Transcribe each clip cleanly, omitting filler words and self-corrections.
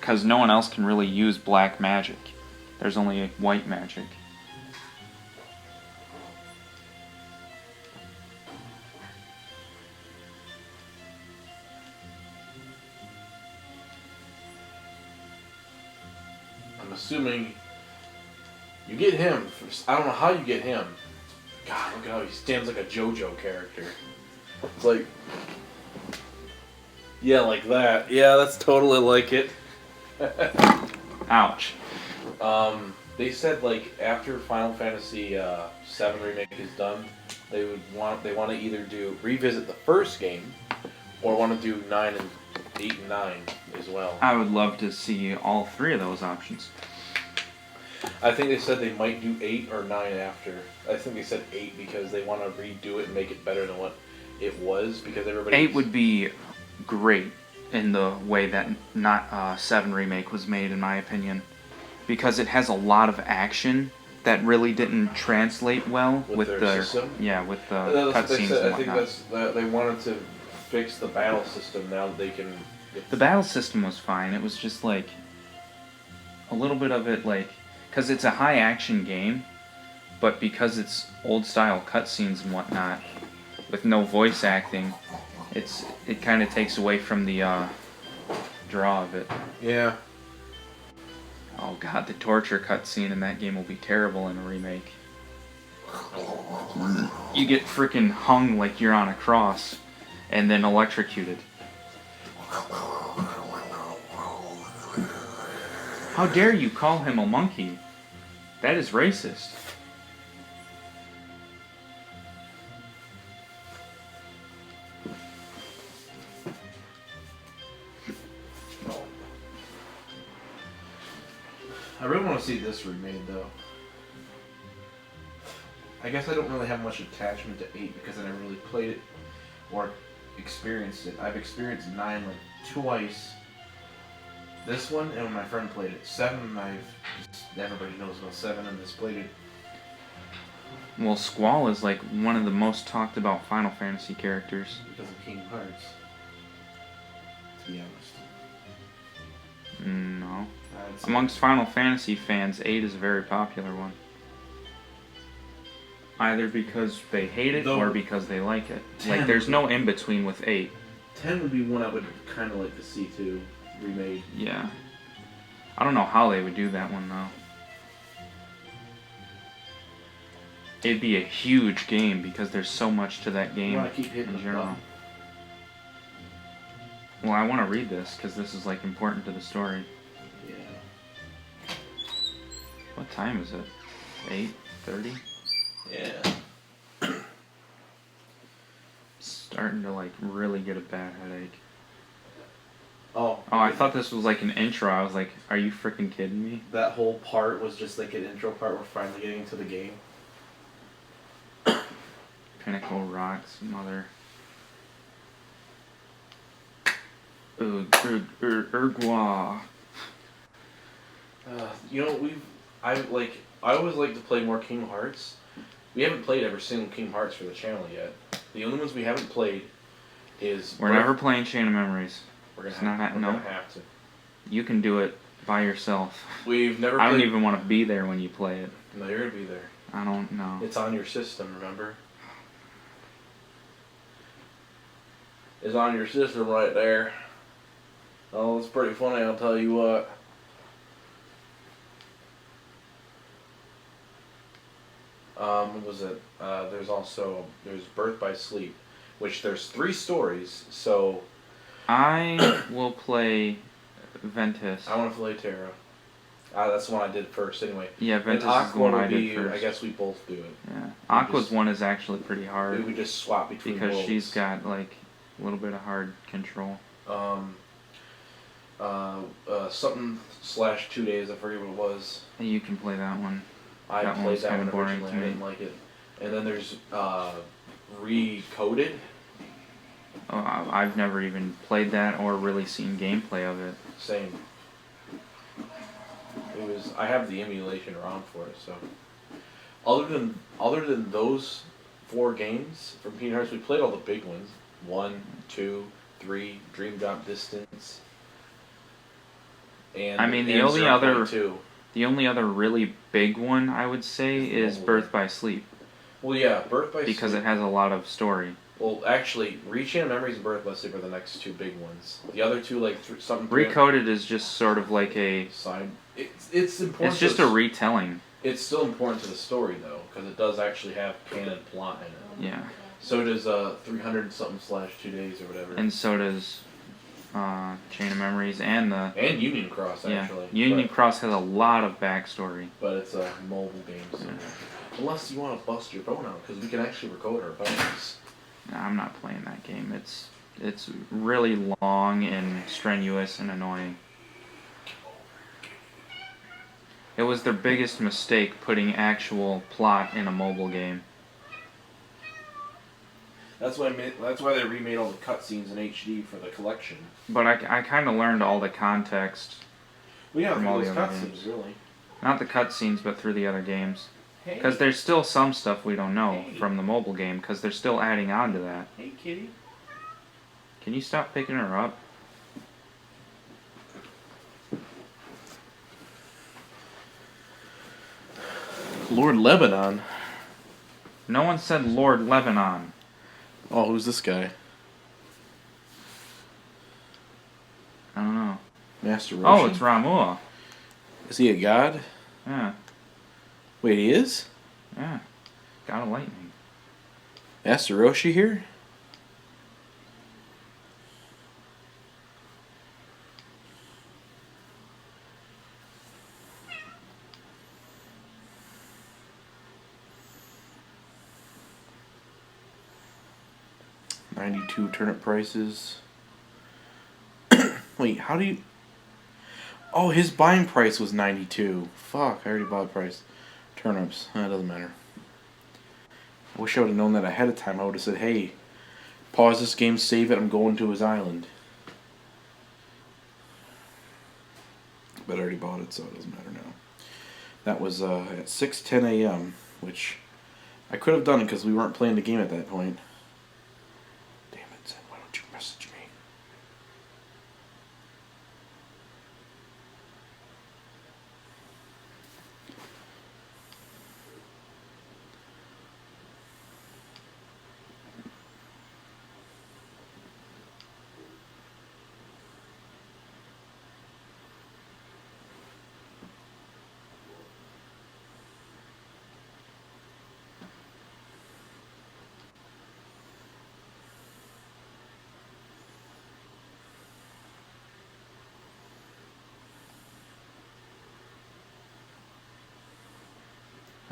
because no one else can really use black magic. There's only white magic. I'm assuming you get him. I don't know how you get him. God, look at how he stands like a JoJo character. It's like, yeah, like that. Yeah, that's totally like it. Ouch. They said like after Final Fantasy VII remake is done, they want to either revisit the first game, or want to do 8 and 9 as well. I would love to see all three of those options. I think they said they might do 8 or 9 after. I think they said 8 because they want to redo it and make it better than what it was, because everybody... 8 would be great in the way that 7 remake was made, in my opinion. Because it has a lot of action that really didn't translate well with their system? Yeah, with the cutscenes and I think whatnot. they wanted to fix the battle system now that they can... The battle system was fine. It was just like a little bit of it like... Because it's a high action game, but because it's old style cutscenes and whatnot, with no voice acting, it kind of takes away from the draw of it. Yeah. Oh god, the torture cutscene in that game will be terrible in a remake. You get freaking hung like you're on a cross, and then electrocuted. How dare you call him a monkey? That is racist. I really want to see this remade, though. I guess I don't really have much attachment to 8 because I never really played it or experienced it. I've experienced 9 like twice. This one, and when my friend played it. 7, everybody knows about 7, and just played it. Well, Squall is like one of the most talked about Final Fantasy characters. Because of Kingdom Hearts. To be honest. No. Amongst Final Fantasy fans, 8 is a very popular one. Either because they hate it or because they like it. Like, there's no in-between with 8. 10 would be one I would kind of like to see, too. Remade. Yeah. I don't know how they would do that one, though. It'd be a huge game because there's so much to that game in general. Well, I want to read this because this is, like, important to the story. Yeah. What time is it? 8:30? Yeah. Starting to, like, really get a bad headache. Oh, I thought this was like an intro. I was like, are you freaking kidding me? That whole part was just like an intro part. We're finally getting into the game. Pinnacle Rocks, mother. Urgwa. You know, I always like to play more Kingdom Hearts. We haven't played every single Kingdom Hearts for the channel yet. The only ones we haven't played is... We're never playing Chain of Memories. We're gonna have to. You can do it by yourself. We've never. I don't even want to be there when you play it. No, you're gonna be there. I don't know. It's on your system, remember? It's on your system right there. Oh, it's pretty funny. I'll tell you what. What was it? There's Birth by Sleep, which there's 3 stories. So. I will play Ventus. I want to play Terra. That's the one I did first, anyway. Yeah, Ventus is the one I did first. I guess we both do it. Yeah, Aqua's one is actually pretty hard. We would just swap between because worlds. She's got like a little bit of hard control. Something / 2 days. I forget what it was. You can play that one. I played that one originally. I didn't like it. And then there's Recoded. Oh, I've never even played that or really seen gameplay of it. Same. I have the emulation ROM for it, so. Other than those 4 games from Kingdom Hearts, we played all the big ones. 1, 2, 3, Dream Drop Distance. And I mean, and 0.2. the only other really big one I would say is Mobile Birth game. by Sleep Well, yeah, Birth by because Sleep. it has a lot of story. Well, actually, Rechain of Memories and Birth by Sleep are the next two big ones. The other two, like something. Recoded is just sort of like a. Side. It's important. It's just a retelling. It's still important to the story though, because it does actually have canon plot in it. Yeah. So does 300 something / 2 days or whatever. And so does Chain of Memories and the. And Union Cross actually. Yeah. Union Cross has a lot of backstory. But it's a mobile game, so. Yeah. Unless you want to bust your phone out, because we can actually record our phones. No, I'm not playing that game. It's really long and strenuous and annoying. It was their biggest mistake putting actual plot in a mobile game. That's why they remade all the cutscenes in HD for the collection. But I kind of learned all the context. We have From all those the other cutscenes, games. really. Not the cutscenes, but through the other games. Hey. Because there's still some stuff we don't know Hey. from the mobile game, because they're still adding on to that. Hey, kitty. Can you stop picking her up? Lord Lebanon. No one said Lord Lebanon. Oh, who's this guy? I don't know. Master Roshi? Oh, it's Ramua. Is he a god? Yeah, Wait, he is? yeah. God of Lightning. Master Roshi here? $92 turnip prices. Wait, how do you... Oh, his buying price was $92. Fuck, I already bought the price. Turnips. That doesn't matter. I wish I would have known that ahead of time. I would have said, hey, pause this game, save it, I'm going to his island. But I already bought it, so it doesn't matter now. That was at 6:10 a.m., which I could have done because we weren't playing the game at that point. Damn it, Zen, why don't you message me?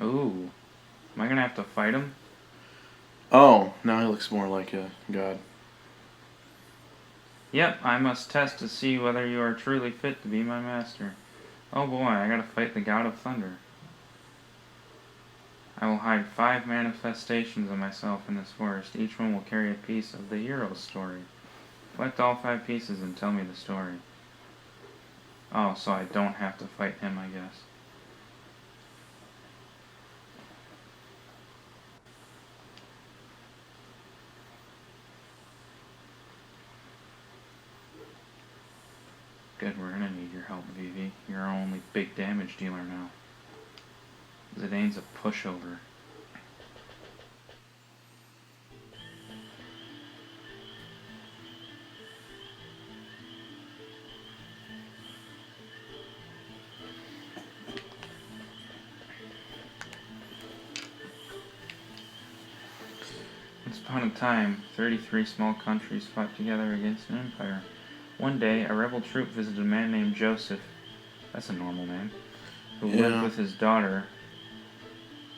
Ooh. Am I gonna have to fight him? Oh, now he looks more like a god. Yep, I must test to see whether you are truly fit to be my master. Oh boy, I gotta fight the God of Thunder. I will hide 5 manifestations of myself in this forest. Each one will carry a piece of the hero's story. Collect all 5 pieces and tell me the story. Oh, so I don't have to fight him, I guess. Good, we're gonna need your help, Vivi. You're our only big damage dealer now. Zidane's a pushover. Once upon a time, 33 small countries fought together against an empire. One day, a rebel troop visited a man named Joseph, that's a normal name, who lived with his daughter.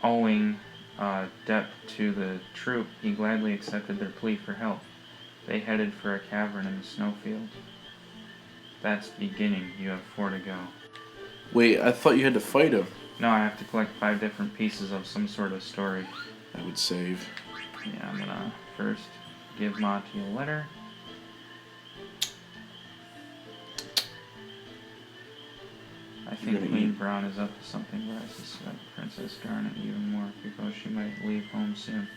Owing debt to the troop, he gladly accepted their plea for help. They headed for a cavern in the snowfield. That's beginning. You have 4 to go. Wait, I thought you had to fight him. No, I have to collect 5 different pieces of some sort of story. I would save. Yeah, I'm gonna first give Monty a letter. I think Queen Brown is up to something, but I suspect Princess Garnet even more because she might leave home soon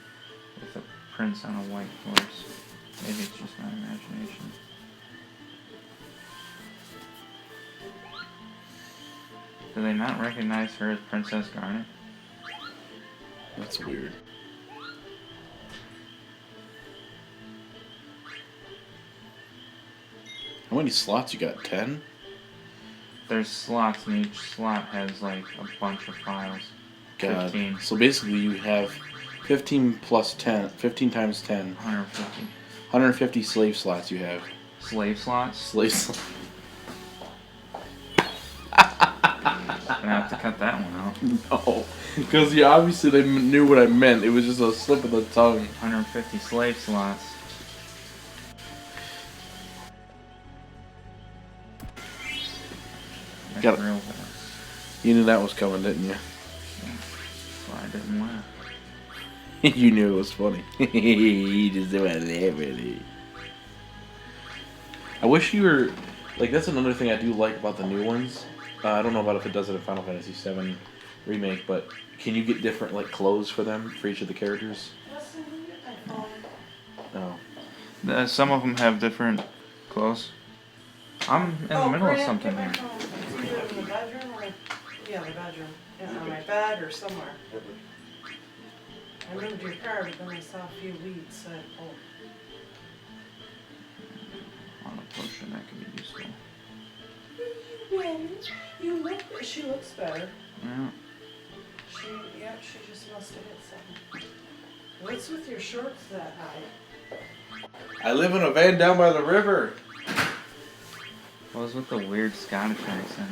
with a prince on a white horse. Maybe it's just my imagination. Do they not recognize her as Princess Garnet? That's weird. How many slots you got? 10? There's slots, and each slot has like a bunch of files. God. 15. So basically you have 15 plus 10. 15 times 10. 150. 150 slave slots you have. Slave slots? Slave slots. Gonna have to cut that one out. No. Because obviously they knew what I meant. It was just a slip of the tongue. 150 slave slots. That's Got it. real bad. You knew that was coming, didn't you? That's why I didn't laugh. You knew it was funny. You just didn't want to laugh at it. I wish you were... Like, that's another thing I do like about the new ones. I don't know about if it does it in Final Fantasy VII Remake, but can you get different, like, clothes for them, for each of the characters? No. Some of them have different clothes. I'm in the middle of something here. It's either in the bedroom or, yeah, the bedroom. Yeah, on my bed or somewhere. I moved your car, but then I saw a few weeds, so I pulled. On a potion that could be useful. You look, she looks better. Yeah. She just must have hit something. What's with your shorts that high? I live in a van down by the river. What was with the weird Scottish accent?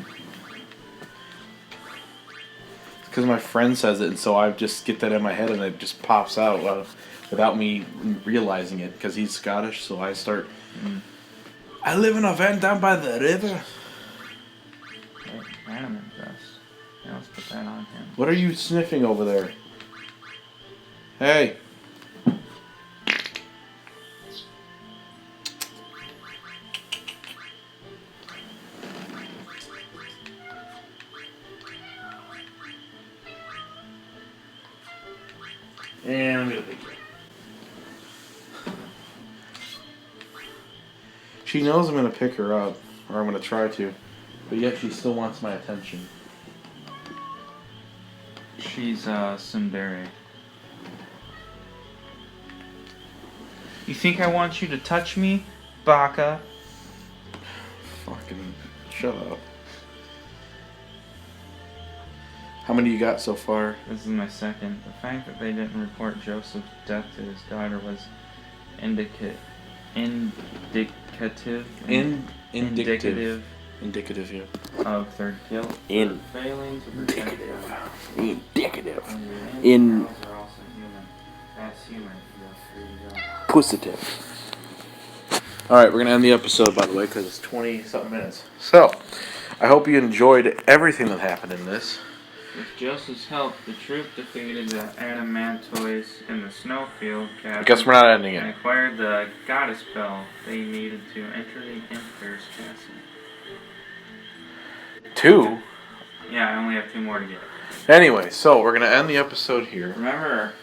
Because my friend says it, and so I just get that in my head, and it just pops out without me realizing it. Because he's Scottish, so I start. I live in a van down by the river. I am impressed. Yeah, let's put that on him. What are you sniffing over there? Hey. And I'm gonna pick you. She knows I'm gonna pick her up, or I'm gonna try to, but yet she still wants my attention. She's Tsundere. You think I want you to touch me, Baka? Fucking shut up. How many you got so far? This is my second. The fact that they didn't report Joseph's death to his daughter was indicative. Indicative, yeah. Of their guilt. In- Failing to protect them. Indicative. And In- girls are also human. That's human. There you go. Positive. Alright, we're going to end the episode, by the way, because it's 20-something minutes. So, I hope you enjoyed everything that happened in this. With Joseph's help, the troop defeated the Adamantoids in the snowfield I cavern guess we're not ending and it. acquired the goddess bell they needed to enter the Emperor's castle. 2? Yeah, I only have 2 more to get. Anyway, so we're going to end the episode here. Remember,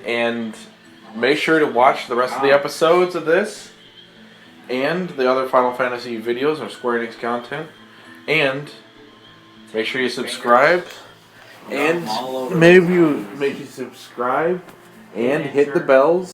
And make sure to watch the rest of the episodes of this and the other Final Fantasy videos or Square Enix content. And make sure you subscribe. And maybe you make you subscribe and hit the bells.